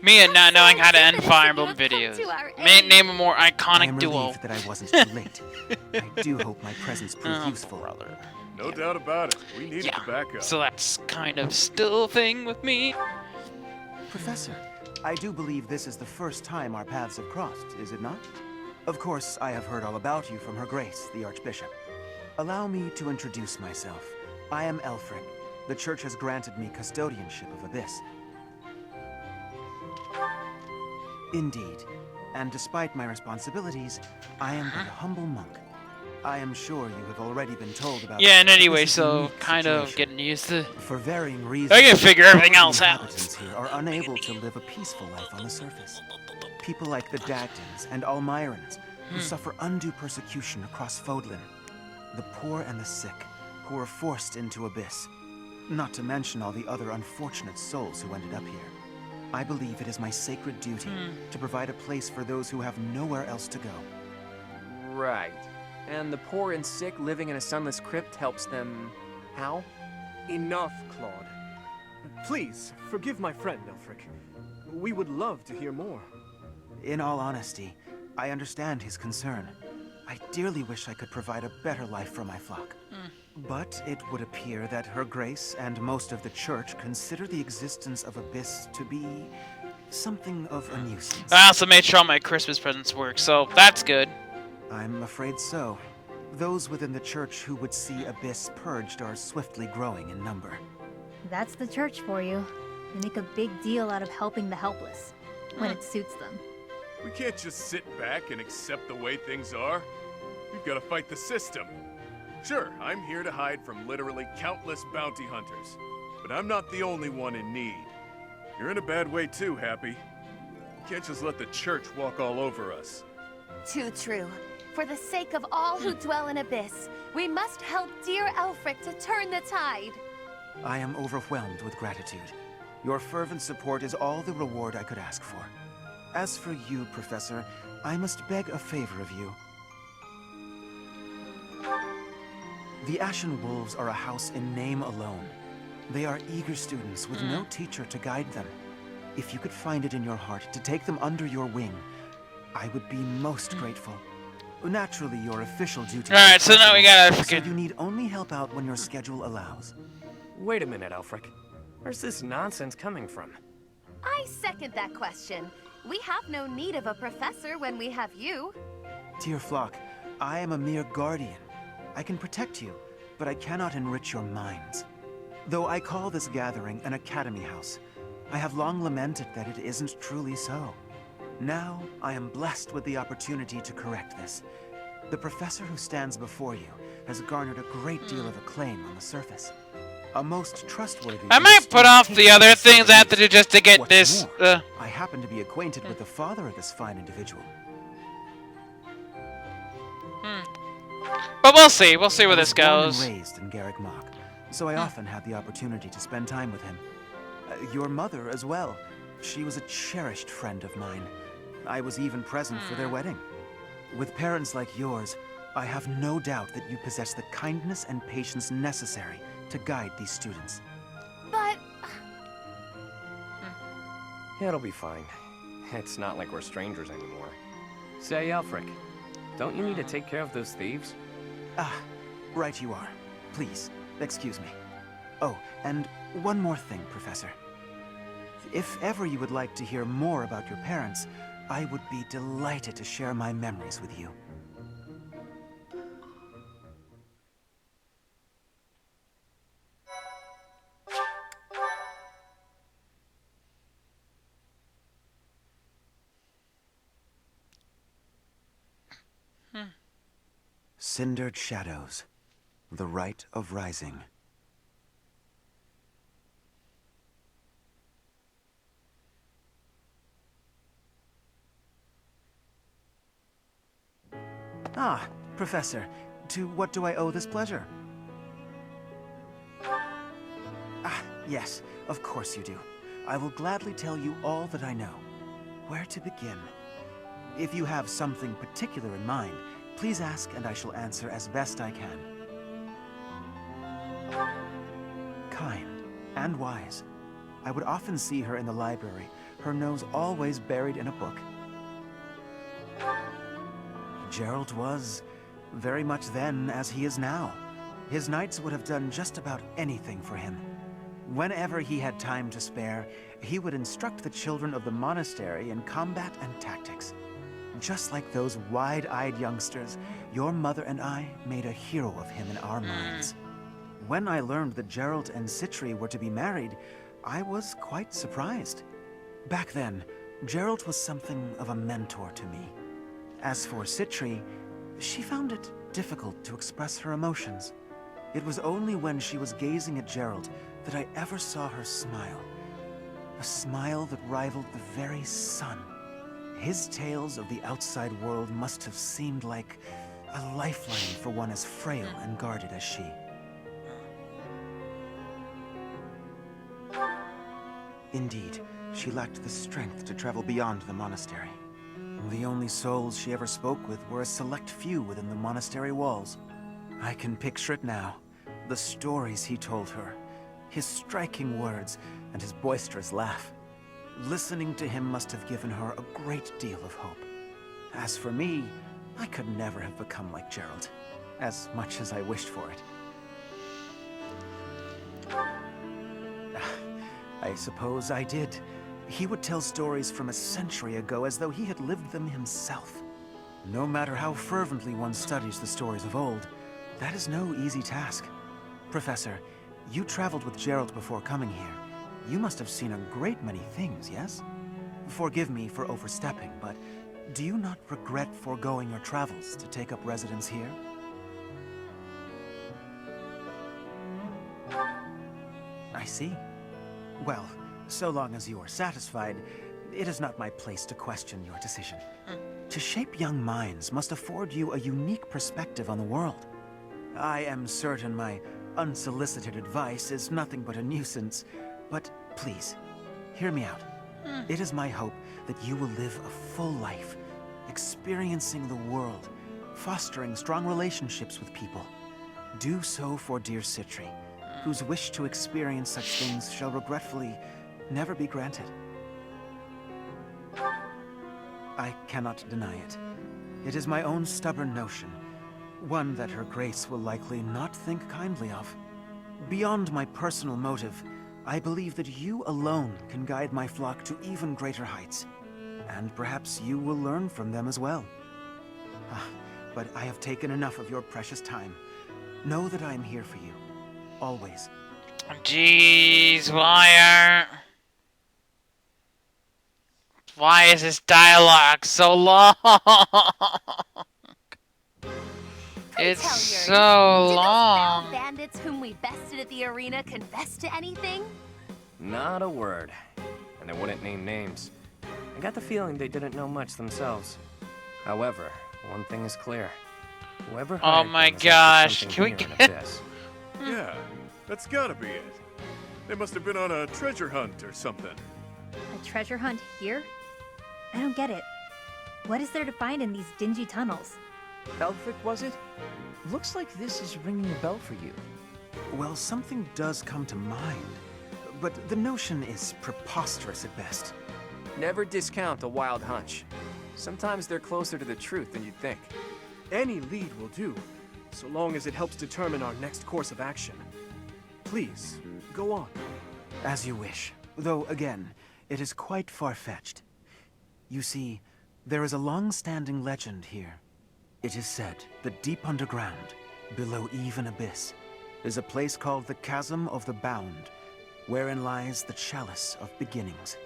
Me and not knowing how to end Fire Emblem videos. Name a more iconic duo. I am relieved that I wasn't too late. I do hope my presence proved useful. Brother. No doubt about it. We needed the backup. So that's kind of still a thing with me. Professor, I do believe this is the first time our paths have crossed, is it not? Of course, I have heard all about you from Her Grace, the Archbishop. Allow me to introduce myself. I am Aelfric. The Church has granted me custodianship of Abyss. Indeed. And despite my responsibilities, I am but a humble monk. I am sure you have already been told about. Yeah, and anyway, so kind of getting used to. For varying reasons, I can figure everything else the out. inhabitants here are unable to live a peaceful life on the surface. People like the Dagdans and Almirans, who suffer undue persecution across Fodlan. The poor and the sick, who are forced into Abyss. Not to mention all the other unfortunate souls who ended up here. I believe it is my sacred duty to provide a place for those who have nowhere else to go. Right. And the poor and sick living in a sunless crypt helps them... how? Enough, Claude. Please, forgive my friend, Aelfric. We would love to hear more. In all honesty, I understand his concern. I dearly wish I could provide a better life for my flock. But it would appear that Her Grace and most of the Church consider the existence of Abyss to be something of a nuisance. I also made sure all my Christmas presents work, so that's good. I'm afraid so. Those within the Church who would see Abyss purged are swiftly growing in number. That's the Church for you. They make a big deal out of helping the helpless, when it suits them. We can't just sit back and accept the way things are. We've got to fight the system. Sure, I'm here to hide from literally countless bounty hunters, but I'm not the only one in need. You're in a bad way too, Happy. You can't just let the Church walk all over us. Too true. For the sake of all who dwell in Abyss, we must help dear Aelfric to turn the tide. I am overwhelmed with gratitude. Your fervent support is all the reward I could ask for. As for you, Professor, I must beg a favor of you. The Ashen Wolves are a house in name alone. They are eager students with no teacher to guide them. If you could find it in your heart to take them under your wing, I would be most grateful. Naturally, your official duty. Alright, so now we gotta So you need only help out when your schedule allows. Wait a minute, Aelfric. Where's this nonsense coming from? I second that question. We have no need of a professor when we have you. Dear flock, I am a mere guardian. I can protect you, but I cannot enrich your minds. Though I call this gathering an academy house, I have long lamented that it isn't truly so. Now, I am blessed with the opportunity to correct this. The professor who stands before you has garnered a great deal of acclaim on the surface. A most trustworthy... I might put off the other things I have to do just to get this. I happen to be acquainted with the father of this fine individual. But we'll see. We'll see where this Born goes. and raised in Garrick Mach, so I often had the opportunity to spend time with him. Your mother as well. She was a cherished friend of mine. I was even present for their wedding. With parents like yours, I have no doubt that you possess the kindness and patience necessary to guide these students. But... It'll be fine. It's not like we're strangers anymore. Say, Aelfric, don't you need to take care of those thieves? Ah, right you are. Please, excuse me. Oh, and one more thing, Professor. If ever you would like to hear more about your parents, I would be delighted to share my memories with you. Cindered Shadows, the Rite of Rising. Ah, Professor, to what do I owe this pleasure? Ah, yes, of course you do. I will gladly tell you all that I know. Where to begin? If you have something particular in mind, please ask and I shall answer as best I can. Kind and wise. I would often see her in the library, her nose always buried in a book. Geralt was very much then as he is now. His knights would have done just about anything for him. Whenever he had time to spare, he would instruct the children of the monastery in combat and tactics. Just like those wide-eyed youngsters, your mother and I made a hero of him in our minds. When I learned that Geralt and Citri were to be married, I was quite surprised. Back then, Geralt was something of a mentor to me. As for Citri, she found it difficult to express her emotions. It was only when she was gazing at Geralt that I ever saw her smile. A smile that rivaled the very sun. His tales of the outside world must have seemed like a lifeline for one as frail and guarded as she. Indeed, she lacked the strength to travel beyond the monastery. The only souls she ever spoke with were a select few within the monastery walls. I can picture it now. The stories he told her, his striking words, and his boisterous laugh. Listening to him must have given her a great deal of hope. As for me, I could never have become like Geralt, as much as I wished for it. I suppose I did. He would tell stories from a century ago as though he had lived them himself. No matter how fervently one studies the stories of old, that is no easy task. Professor, you traveled with Geralt before coming here. You must have seen a great many things, yes? Forgive me for overstepping, but do you not regret foregoing your travels to take up residence here? I see. Well, so long as you are satisfied, it is not my place to question your decision. To shape young minds must afford you a unique perspective on the world. I am certain my unsolicited advice is nothing but a nuisance, but please, hear me out. It is my hope that you will live a full life, experiencing the world, fostering strong relationships with people. Do so for dear Citri, whose wish to experience such things shall regretfully never be granted. I cannot deny it. It is my own stubborn notion, one that Her Grace will likely not think kindly of. Beyond my personal motive, I believe that you alone can guide my flock to even greater heights. And perhaps you will learn from them as well. But I have taken enough of your precious time. Know that I am here for you. Always. Jeez, why is this dialogue so long? It's so long. Did those foul bandits whom we bested at the arena confess to anything? Not a word. And they wouldn't name names. I got the feeling they didn't know much themselves. However, one thing is clear. Whoever hired my them is up to gosh, something can we here in get- Abyss. Yeah, that's gotta be it. They must have been on a treasure hunt or something. A treasure hunt here? I don't get it. What is there to find in these dingy tunnels? Aelfric, was it? Looks like this is ringing a bell for you. Well, something does come to mind, but the notion is preposterous at best. Never discount a wild hunch. Sometimes they're closer to the truth than you'd think. Any lead will do, so long as it helps determine our next course of action. Please, go on. As you wish, though again, it is quite far-fetched. You see, there is a long-standing legend here. It is said that deep underground, below even Abyss, is a place called the Chasm of the Bound, wherein lies the Chalice of Beginnings.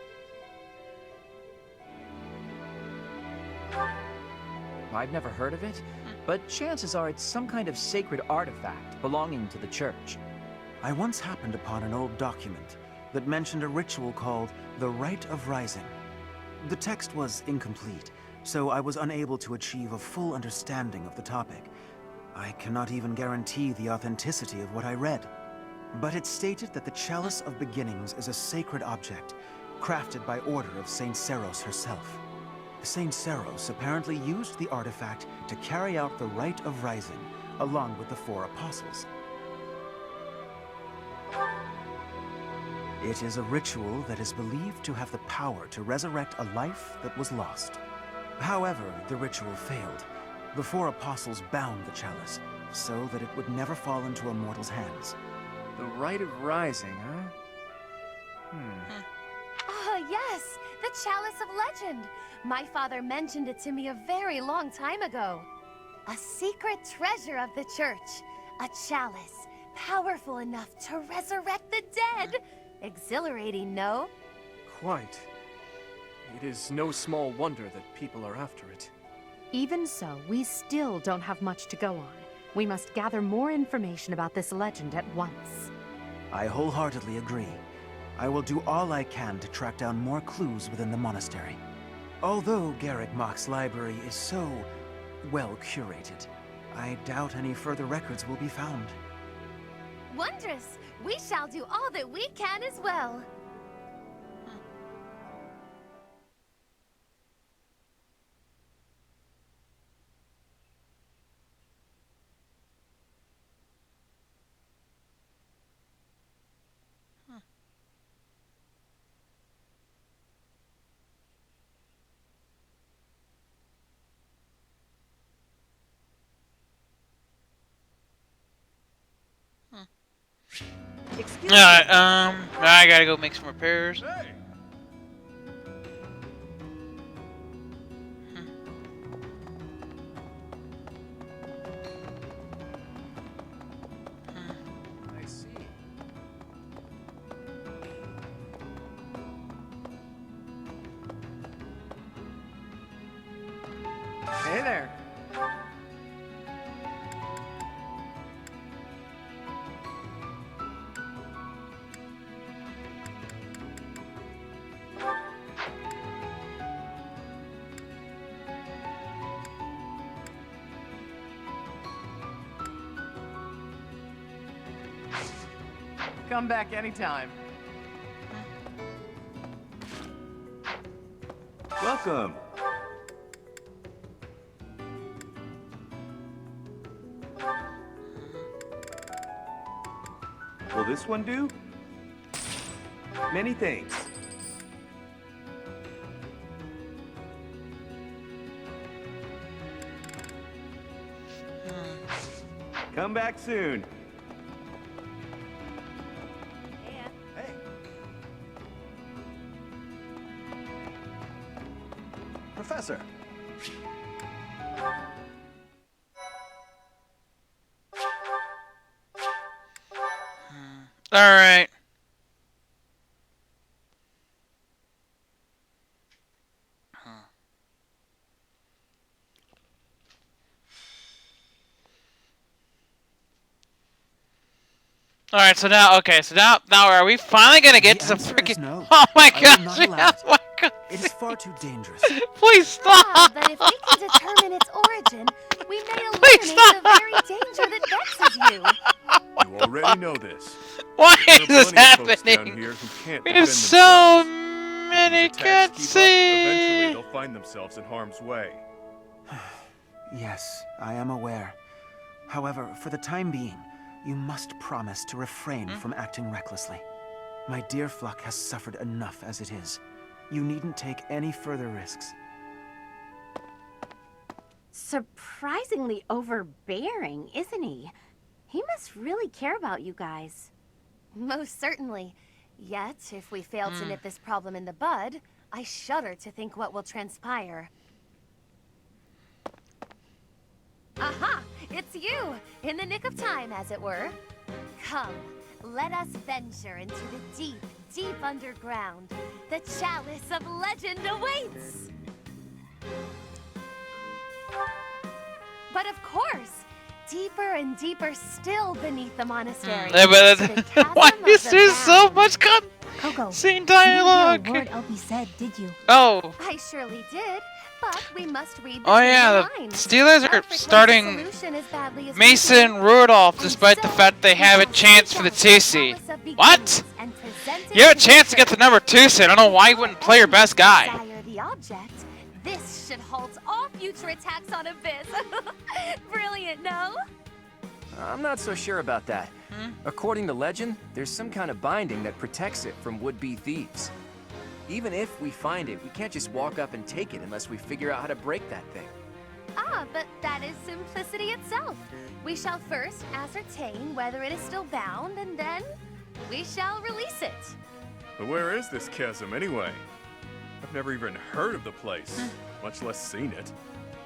I've never heard of it, but chances are it's some kind of sacred artifact belonging to the church. I once happened upon an old document that mentioned a ritual called the Rite of Rising. The text was incomplete, so I was unable to achieve a full understanding of the topic. I cannot even guarantee the authenticity of what I read. But it stated that the Chalice of Beginnings is a sacred object, crafted by order of Saint Seros herself. Saint Seros apparently used the artifact to carry out the Rite of Rising, along with the 4 apostles. It is a ritual that is believed to have the power to resurrect a life that was lost. However, the ritual failed. The four apostles bound the chalice, so that it would never fall into a mortal's hands. The Rite of Rising, huh? Oh, yes! The Chalice of Legend! My father mentioned it to me a very long time ago. A secret treasure of the church. A chalice, powerful enough to resurrect the dead. Exhilarating, no? Quite. It is no small wonder that people are after it. Even so, we still don't have much to go on. We must gather more information about this legend at once. I wholeheartedly agree. I will do all I can to track down more clues within the monastery. Although Garrick Mach's library is so well curated, I doubt any further records will be found. Wondrous! We shall do all that we can as well. Alright, I gotta go make some repairs. Hey! I see. Hey there. Come back anytime. Welcome. Will this one do? Many thanks. Come back soon. Hey! Professor! Alright. Alright, so now, okay, so now are we finally gonna get to some answer is freaking... no. Oh my I will gosh, not yeah, allow it. oh my god. It is far too dangerous. Please stop! Ah, but if we can determine its origin, we may Please eliminate the very danger that vexes you. You already know this. Why There are is this plenty of folks down happening? here who can't We defend have so themselves. many If attacks keep up, eventually cutscenes. they'll find themselves in harm's way. Yes, I am aware. However, for the time being, you must promise to refrain from acting recklessly. My dear Fluck has suffered enough as it is. You needn't take any further risks. Surprisingly overbearing, isn't he? He must really care about you guys. Most certainly. Yet, if we fail to nip this problem in the bud, I shudder to think what will transpire. Aha! It's you! In the nick of time, as it were. Come, let us venture into the deep, deep underground. The Chalice of Legend awaits! But of course, deeper and deeper still beneath the monastery. Yeah, but to the chasm why of is the there so bound. much Coco, scene you didn't hear dialogue? a word Elby said, did you? Oh. I surely did, but we must read Oh yeah, the the lines. Steelers are Aelfric starting wants the solution as badly as we Mason do. Rudolph And despite the so, fact they have a we chance shall for the seek out TC. Chalice of What? Beginnings and present it You have a to the chance to get the church. number 2 seed. I don't know why you wouldn't play your best guy. Desire the object. This should halt all future attacks on Abyss. Brilliant, no? I'm not so sure about that. According to legend, there's some kind of binding that protects it from would-be thieves. Even if we find it, we can't just walk up and take it unless we figure out how to break that thing. Ah, but that is simplicity itself. We shall first ascertain whether it is still bound, and then we shall release it. But where is this chasm anyway? I've never even heard of the place, much less seen it.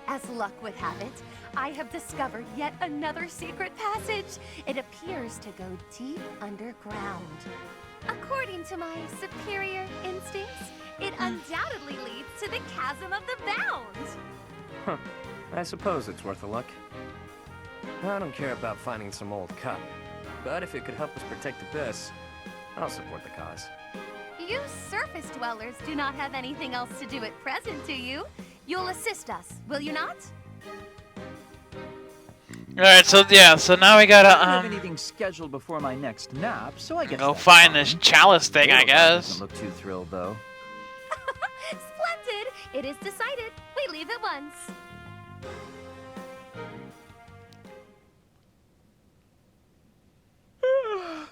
As luck would have it, I have discovered yet another secret passage. It appears to go deep underground. According to my superior instincts, it undoubtedly leads to the Chasm of the Bound. Huh. I suppose it's worth a look. I don't care about finding some old cup, but if it could help us protect Abyss, I'll support the cause. You surface dwellers do not have anything else to do at present, do you? You'll assist us, will you not? Alright, so yeah, so now we gotta, I don't have anything scheduled before my next nap, so I guess go that's find fine. this chalice thing, I guess. Doesn't look too thrilled, though. Splendid! It is decided. We leave at once.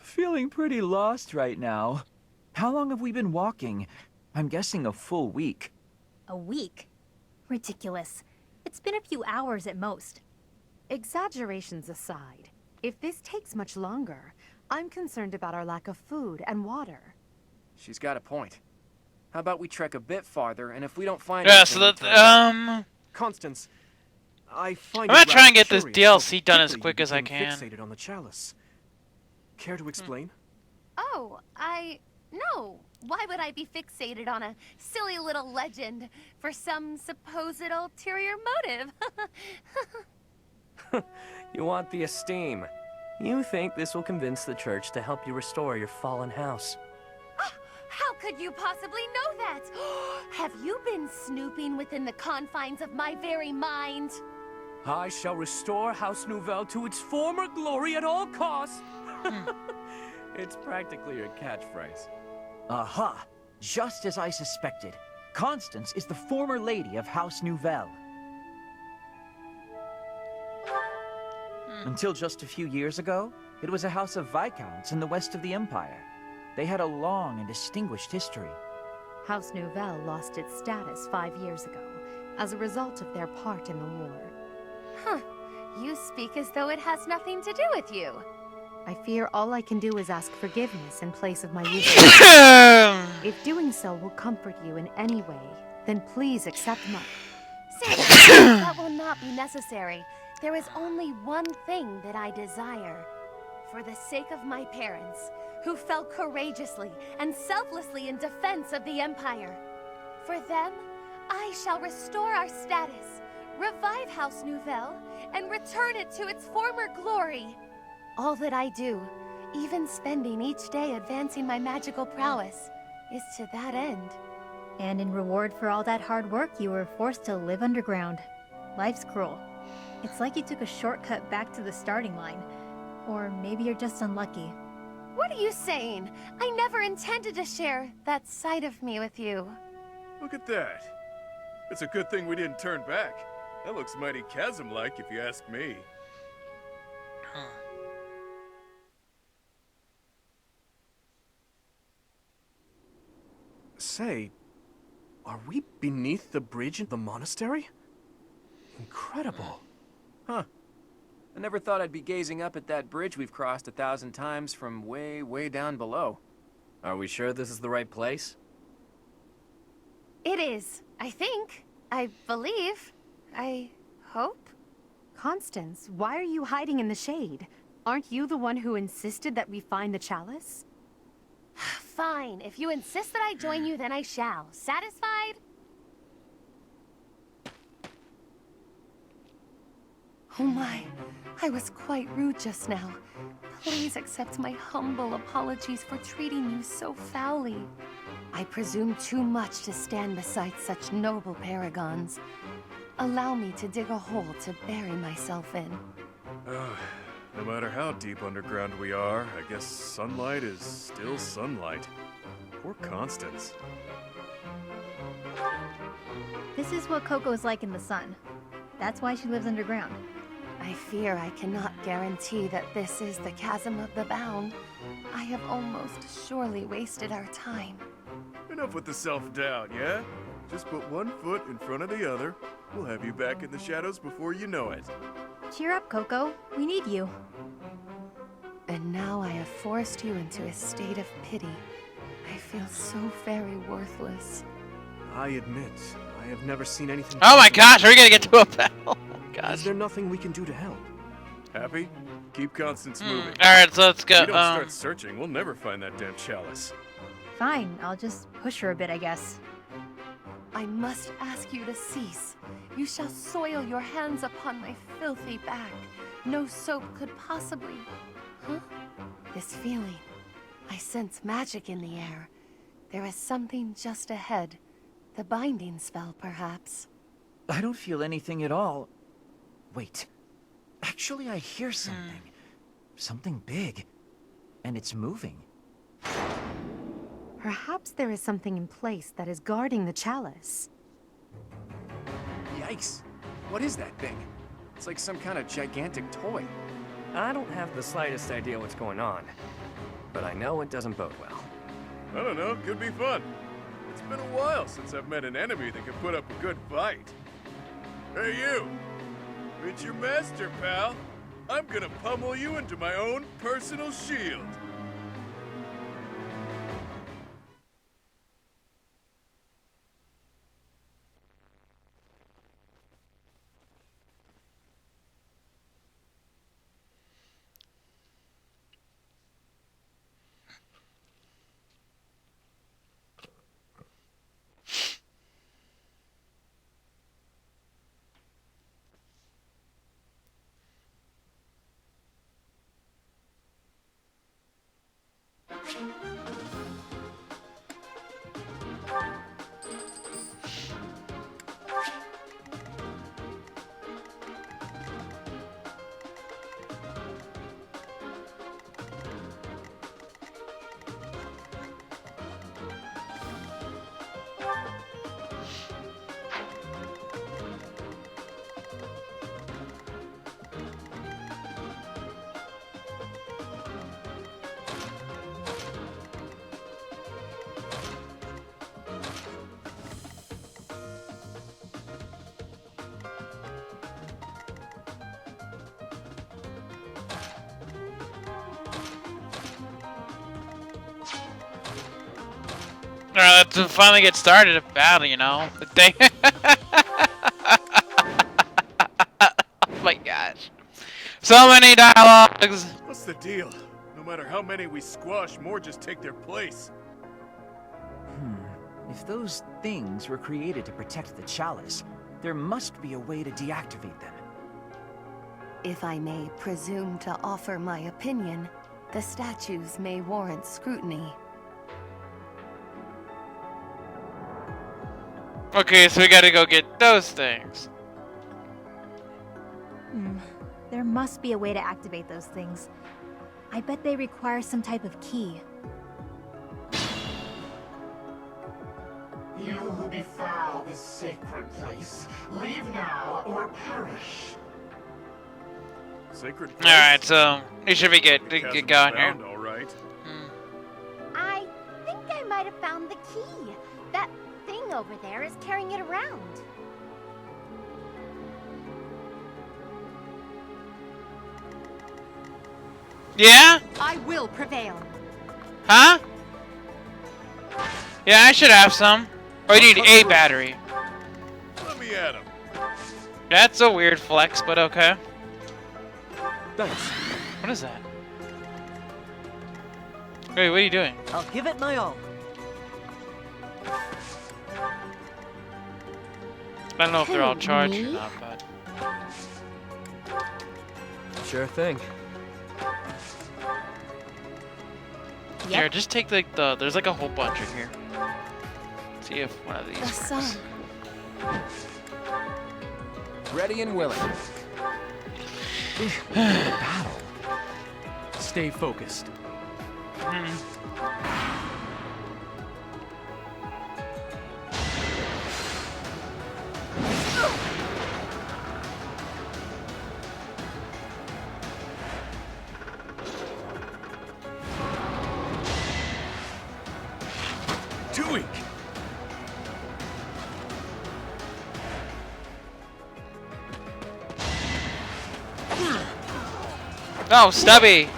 Feeling pretty lost right now. How long have we been walking? I'm guessing a full week. A week? Ridiculous. It's been a few hours at most. Exaggerations aside, if this takes much longer, I'm concerned about our lack of food and water. She's got a point. How about we trek a bit farther, and if we don't find Yeah, so anything, that, Constance, I find I'm it gonna try and rather get this curious DLC how done as quickly quick you as I became can. Fixated on the chalice. Care to explain? Oh, no. Why would I be fixated on a silly little legend for some supposed ulterior motive? You want the esteem. You think this will convince the church to help you restore your fallen house. How could you possibly know that? Have you been snooping within the confines of my very mind? I shall restore House Nouvelle to its former glory at all costs. It's practically your catchphrase. Aha! Just as I suspected. Constance is the former lady of House Nouvelle. Until just a few years ago, it was a house of viscounts in the west of the Empire. They had a long and distinguished history. House Nouvelle lost its status 5 years ago as a result of their part in the war. Huh. You speak as though it has nothing to do with you. I fear all I can do is ask forgiveness in place of my usual. If doing so will comfort you in any way, then please accept my... Say that will not be necessary. There is only one thing that I desire. For the sake of my parents, who fell courageously and selflessly in defense of the Empire. For them, I shall restore our status, revive House Nouvelle, and return it to its former glory. All that I do, even spending each day advancing my magical prowess, is to that end. And in reward for all that hard work, you were forced to live underground. Life's cruel. It's like you took a shortcut back to the starting line. Or maybe you're just unlucky. What are you saying? I never intended to share that side of me with you. Look at that. It's a good thing we didn't turn back. That looks mighty chasm-like, if you ask me. Say, are we beneath the bridge in the monastery? Incredible. Huh. I never thought I'd be gazing up at that bridge we've crossed 1,000 times from way, way down below. Are we sure this is the right place? It is, I think. I believe. I hope. Constance, why are you hiding in the shade? Aren't you the one who insisted that we find the chalice? Fine. If you insist that I join you, then I shall. Satisfied? Oh my. I was quite rude just now. Please accept my humble apologies for treating you so foully. I presume too much to stand beside such noble paragons. Allow me to dig a hole to bury myself in. No matter how deep underground we are, I guess sunlight is still sunlight. Poor Constance. This is what Coco's like in the sun. That's why she lives underground. I fear I cannot guarantee that this is the Chasm of the Bound. I have almost surely wasted our time. Enough with the self-doubt, yeah? Just put one foot in front of the other. We'll have you back in the shadows before you know it. Cheer up, Coco. We need you. And now I have forced you into a state of pity. I feel so very worthless. I admit, I have never seen anything. Oh my gosh, are we gonna get to a battle? Oh gosh. Is there nothing we can do to help? Happy? Keep Constance moving. Alright, so let's go. If we don't start searching, we'll never find that damn chalice. Fine, I'll just push her a bit, I guess. I must ask you to cease. You shall soil your hands upon my filthy back. No soap could possibly... Huh? This feeling. I sense magic in the air. There is something just ahead. The binding spell, perhaps. I don't feel anything at all. Wait. Actually, I hear something. Something big. And it's moving. Perhaps there is something in place that is guarding the chalice. Yikes. What is that thing? It's like some kind of gigantic toy. I don't have the slightest idea what's going on, but I know it doesn't bode well. I don't know, could be fun. It's been a while since I've met an enemy that can put up a good fight. Hey you! It's your master, pal. I'm gonna pummel you into my own personal shield. Alright, let's finally get started a battle, you know? The thing. Oh my gosh. So many dialogues! What's the deal? No matter how many we squash, more just take their place. If those things were created to protect the chalice, there must be a way to deactivate them. If I may presume to offer my opinion, the statues may warrant scrutiny. Okay, so we gotta go get those things. There must be a way to activate those things. I bet they require some type of key. You who befoul this sacred place, leave now or perish. Sacred place? Alright, so we should be good. The Get chasm going is here. bound, all right. I think I might have found the key. That thing over there is carrying it around. Yeah? I will prevail. Huh? Yeah, I should have some. Oh, you need a battery. Let me at him. That's a weird flex, but okay. Thanks. What is that? Wait, what are you doing? I'll give it my all. I don't know if they're all Hey, charged me? or not, but... Sure thing. Here, just take like the... There's like a whole bunch in here. See if one of these The works. sun. Ready and willing. Battle. Stay focused. Oh, Stubby!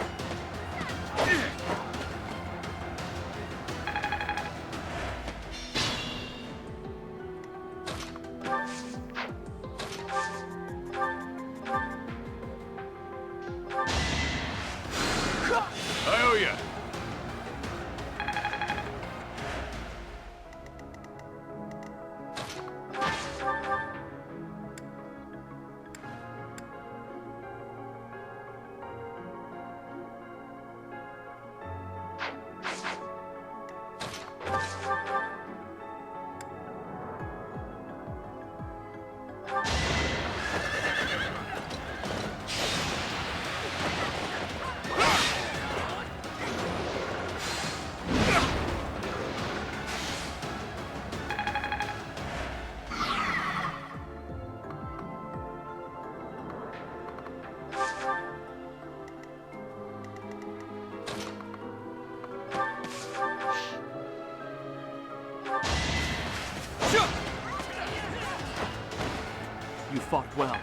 I owe ya. You fought well.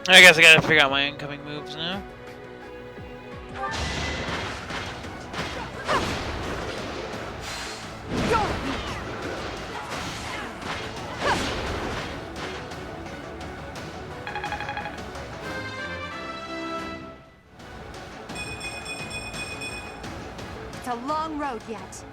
I guess I gotta figure out my incoming moves now. It's a long road yet.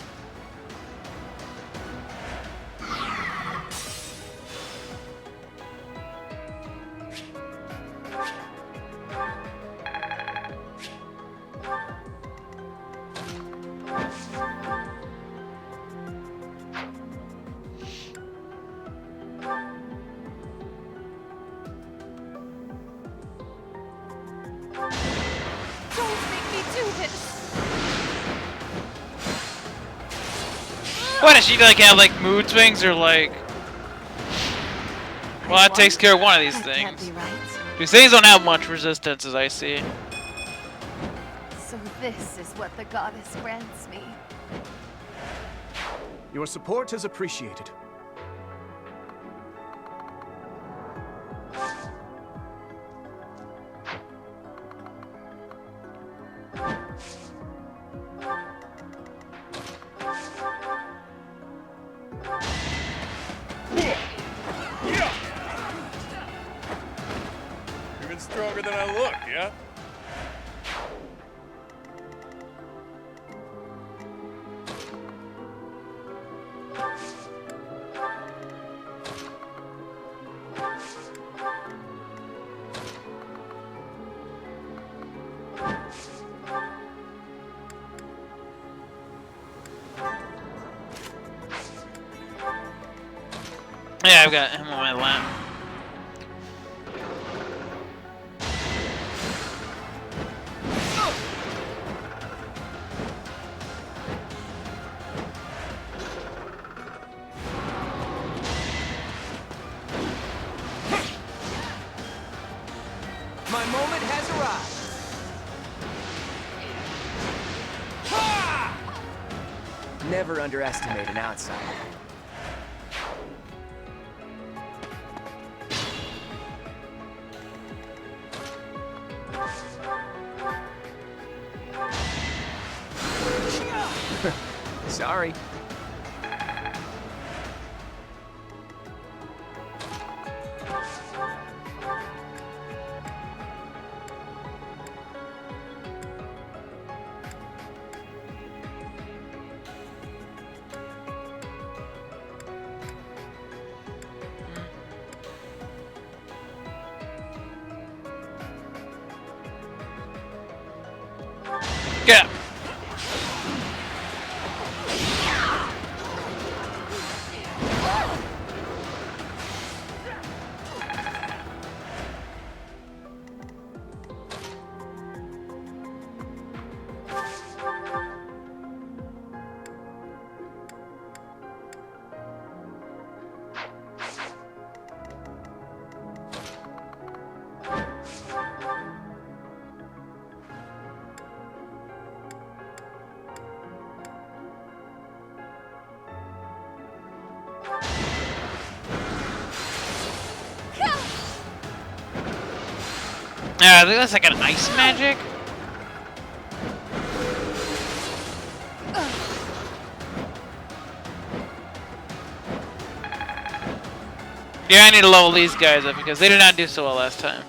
What does she like have like mood swings or like? Well, that takes care of one of these things. These things don't have much resistance, as I see. So this is what the goddess grants me. Your support is appreciated. Even stronger than I look, yeah? Yeah, I've got him on my lap. My moment has arrived. Never underestimate an outsider. Sorry. Get. I think that's like an ice magic. Yeah, I need to level these guys up because they did not do so well last time.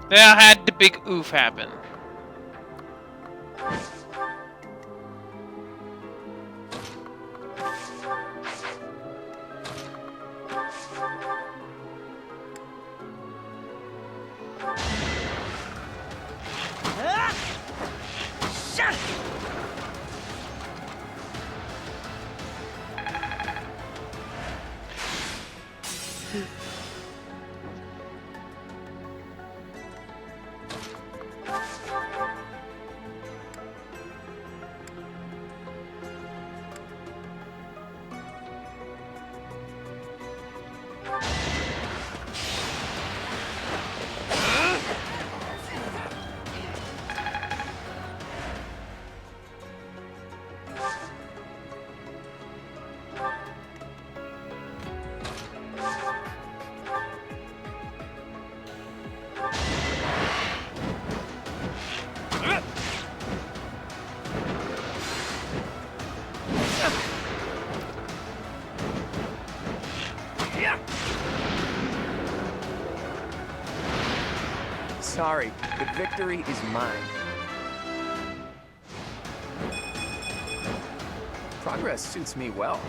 They all had the big oof happen. Sorry, the victory is mine. Progress suits me well.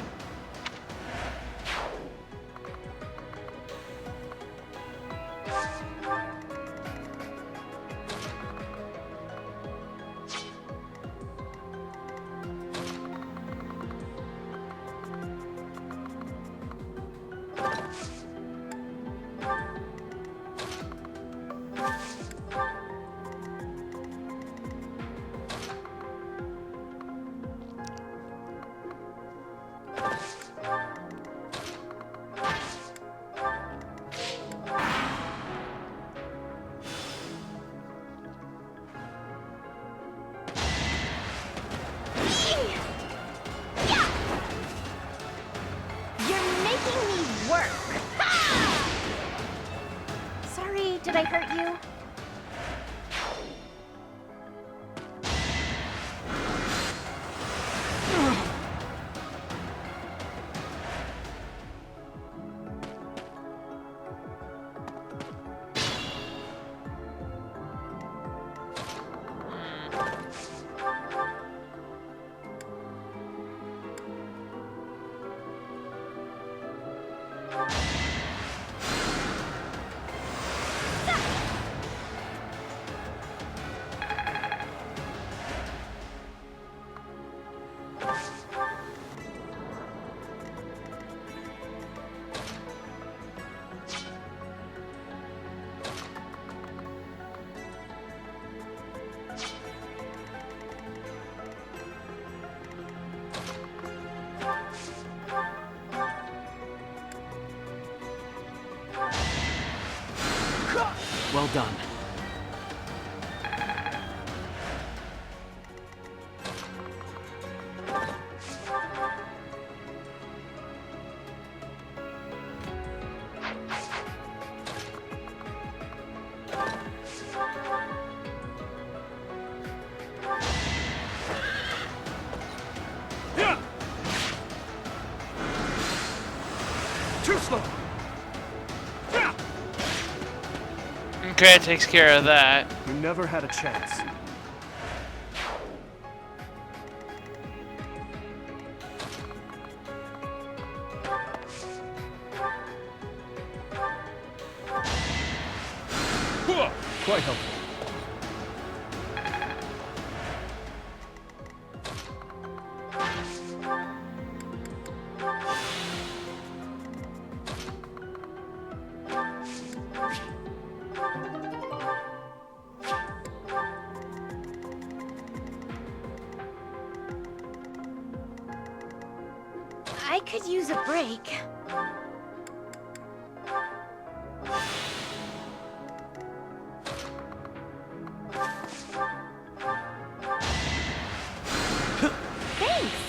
Did I hurt you? Well done. Too slow. Okay, it takes care of that. You never had a chance. Quite helpful. could use a break. Thanks.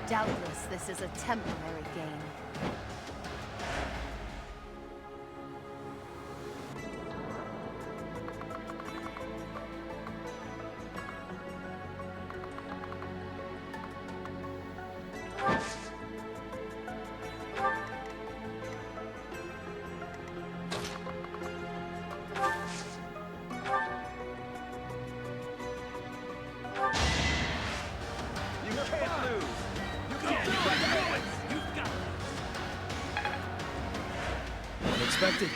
Doubtless, this is a temporary gain. Unexpected.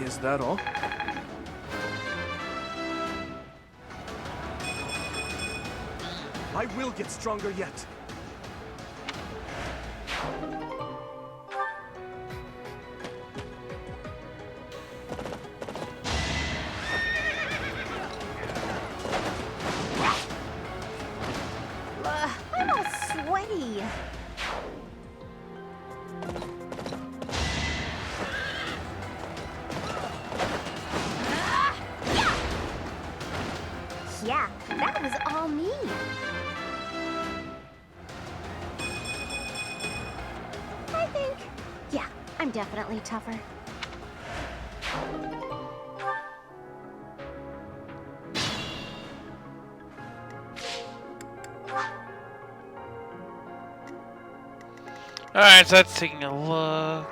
Is that all? I will get stronger yet. I'm all sweaty. Yeah, that was all me. I think, yeah, I'm definitely tougher. Alright, so that's taking a look.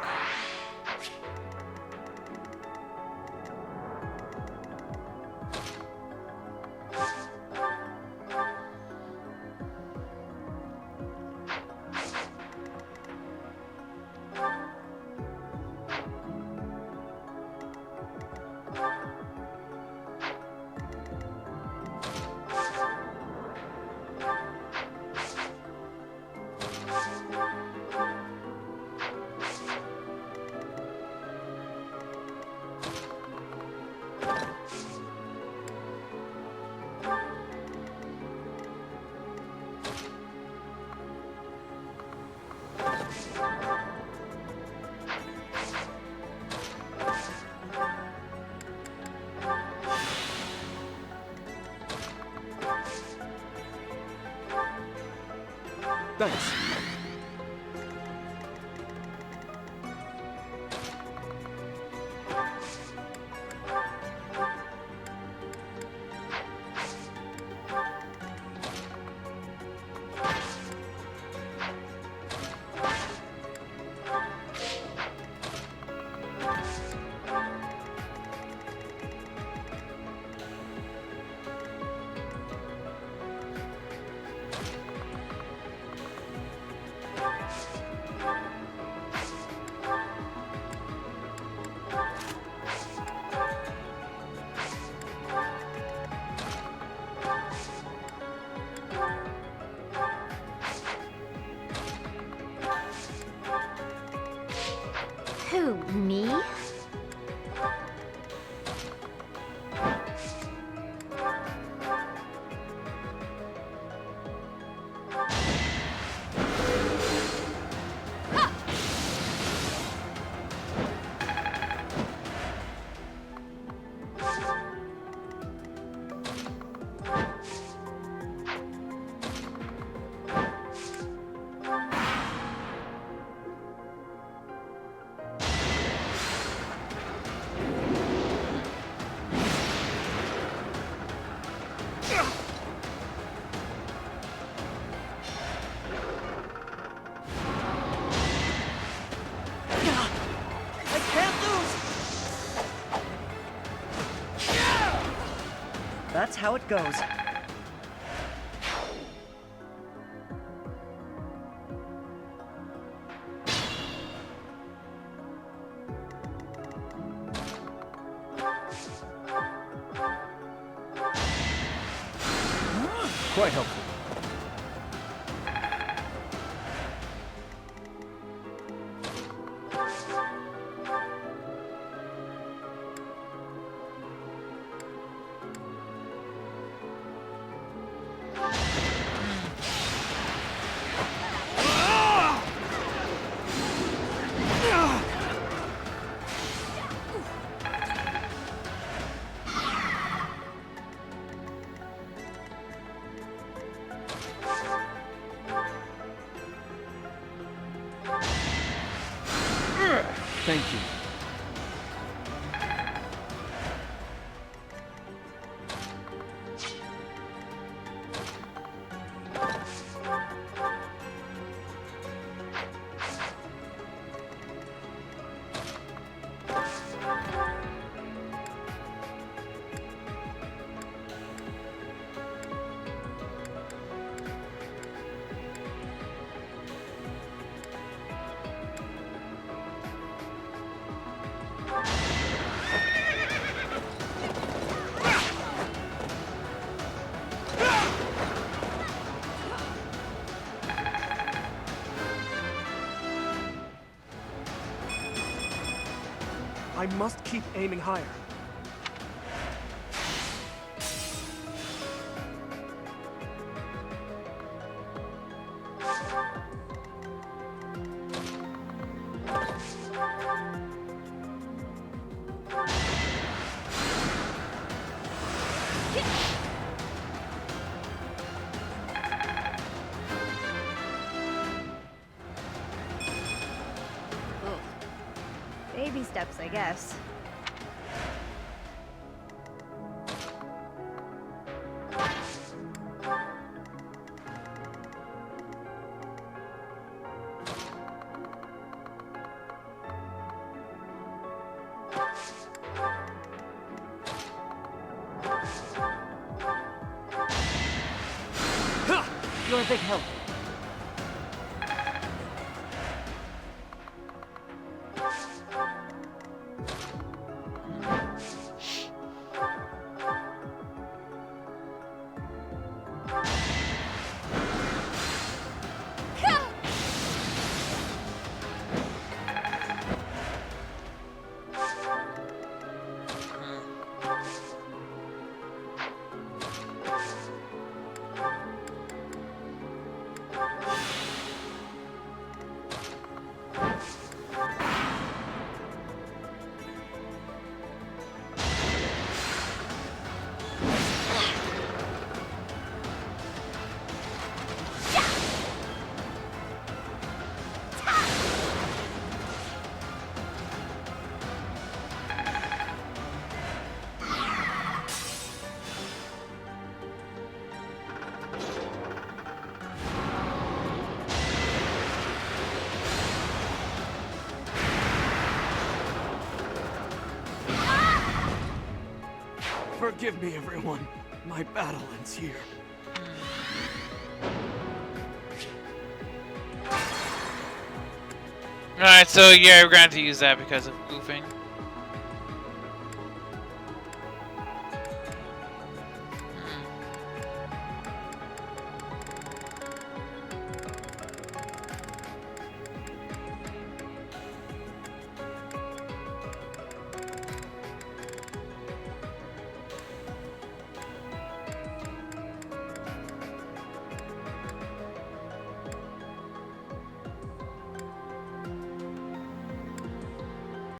Thanks. Who, me? that's how it goes. Quite helpful. Thank you. I must keep aiming higher. Baby steps, I guess. You're a big help. Forgive me, everyone. My battle ends here. Alright, so yeah, we're going to use that because of goofing.